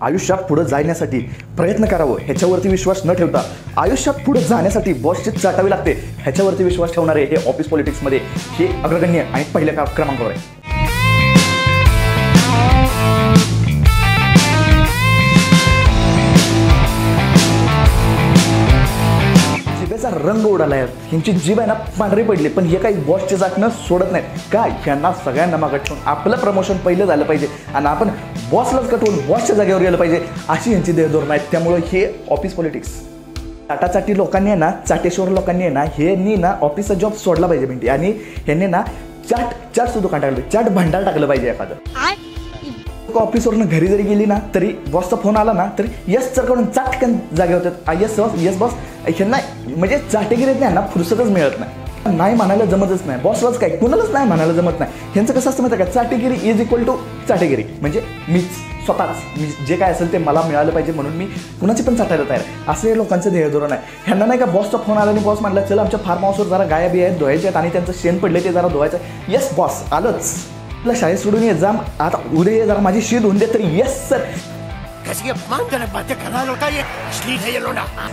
आयुष्यात पुढे जाण्यासाठी प्रयत्न करावं ह्याच्यावरती विश्वास न ठेवता आयुष्यात पुढे जाण्यासाठी बॉसची चाटावी लागते ह्याच्यावरती विश्वास ठेवणारे हे ऑफिस पॉलिटिक्समध्ये हे अग्रगण्य आणि पहिल्या क्रमांकावर आहे. रंग उडाला आहे, ह्यांची जीभ आहे ना पांढरी पडली, पण हे काही बॉसचे जाकणं सोडत नाहीत. काय ह्यांना सगळ्यांना मागं ठेवून आपलं प्रमोशन पहिलं झालं पाहिजे आणि आपण बॉसलाच कटवून बॉसच्या जागेवर गेलं पाहिजे अशी ह्यांची ध्येयधोरणं आहेत. त्यामुळे हे ऑफिस पॉलिटिक्स चाटाचाटी लोकांनी आहे ना, चाटेश्वर लोकांनी आहे ना, ह्यांनी ना ऑफिसचा जॉब सोडला पाहिजे म्हणजे आणि ह्यांनी ना चाटचं दुकान टाकलं, चाट भांडार टाकलं पाहिजे एखादं. ऑफिसवरून घरी जरी गेली ना तरी बॉसचा फोन आला ना तरी यस सर कडून चाटकन जागे होतात. यस बॉस ह्यांना म्हणजे चाटेगिरीत नाही ना फुरसतच मिळत नाही म्हणायला जमतच नाही. बॉसलाच काय कुणालाच नाही म्हणायला जमत नाही. ह्यांचं कसं असतं माहिती आहे का, चाटेगिरी इज इक्वल टू चाटेगिरी म्हणजे मीच स्वतःच मी जे काय असेल ते मला मिळालं पाहिजे म्हणून मी कुणाची पण चाटायला तयार आहे. असं हे लोकांचं ध्येयधोरण आहे. ह्यांना नाही का बॉसचा फोन आला आणि बॉस म्हणला चल आमच्या फार्म हाऊसवर जरा गाया बिया आहेत धुवायचे आहेत आणि त्यांचं शेण पडले ते जरा धुवायचं. यस बॉस आलंच, तुला शाळेत सोडून ये जा आता उद्या ये जरा माझी शीट होऊन दे तर यस सर.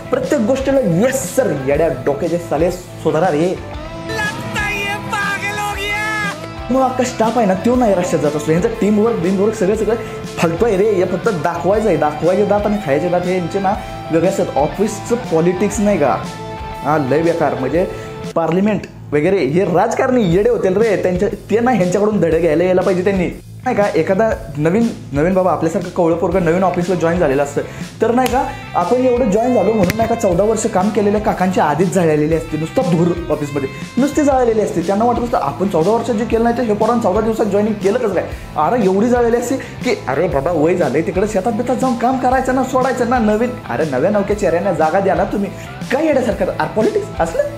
प्रत्येक गोष्टीला यस सर. येड्या डोक्याचे साले सुधारा रे. मग अख्खा स्टाफ आहे ना तो नाही रस्त्यात जात असतो. यांचं टीमवर्क सगळं फालतू आहे रे. हे फक्त दाखवायचं आहे, दाखवायचे दात आणि खायचे दात हे यांचे ना वेगळे असतात. ऑफिसचं पॉलिटिक्स नाही का हा लय बेकार. म्हणजे पार्लिमेंट वगैरे हे राजकारणी येडे होतील रे. ते ना ह्यांच्याकडून धडे घ्यायला यायला पाहिजे त्यांनी. नाही का एखादा नवीन बाबा आपल्यासारखं कवळं पोरगं नवीन ऑफिसला जॉईन झालेलं असतं तर नाही का आपण एवढं जॉईन झालो म्हणून नाही का 14 वर्ष काम केलेल्या काकांची आधीच जळलेली असते. नुसतं धूर ऑफिसमध्ये नुसती जळलेली असते. त्यांना वाटत असतं आपण 14 वर्षात जे केलं नाही तर हे पोरांनी 14 दिवसात जॉईनिंग केलं कसं काय. अरे एवढी जळलेली असते की अरे बाबा वय झालंय तिकडे शेतात बितात जाऊन काम करायचं ना, सोडायचं ना. नव्या नवक्या चेहऱ्यांना जागा द्या ना तुम्ही. काय येण्यासारखं पॉलिटिक्स असलं.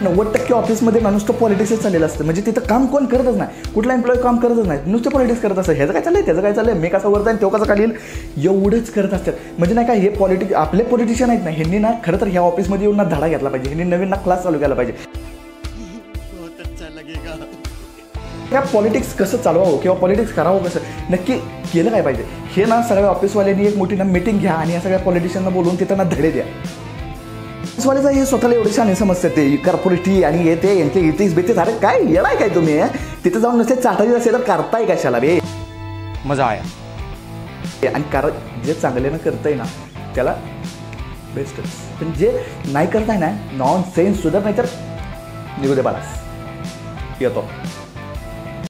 90% ऑफिसमध्ये माणूस तो पॉलिटिक्सच चाललेलं असतं. म्हणजे तिथं काम कोण करतच नाही, कुठला एम्प्लॉय काम करतच नाही, नुसतं पॉलिटिक्स करत असतं. ह्याचं काय चाललंय त्याचं काय चाललंय, मी कसा वर जाईल तो कसा खाली येईल एवढंच करत असतात. म्हणजे नाही का हे पॉलिटिक्स आपले पॉलिटिशियन आहेत ना ह्यांनी ना खरं तर ह्या ऑफिसमध्ये येऊन ना धडा घेतला पाहिजे. ह्यांनी नवीन ना क्लास चालू केला पाहिजे. ह्या पॉलिटिक्स कसं चालवावं किंवा पॉलिटिक्स करावं कसं नक्की केलं काय पाहिजे हे ना सगळ्या ऑफिसवाल्यांनी एक मोठी ना मीटिंग घ्या आणि या सगळ्या पॉलिटिशियनना बोलवून तिथं ना धडे द्या. ऑफिसवाल्याचा हे स्वतःला एवढे छान समजतात ते कॉर्पोरेटी आणि येते यांचे इथेच बेतेच. अरे काय येणार काय तुम्ही तिथं जाऊन नसते चाटायचे असेल तर करताय कशाला रे. मजा आहे आणि जे चांगल्यानं करताय ना त्याला बेस्टच. पण जे नाही करताय ना नॉन सेन्स सुद्धा नाही तर निघू दे बाळास येतो.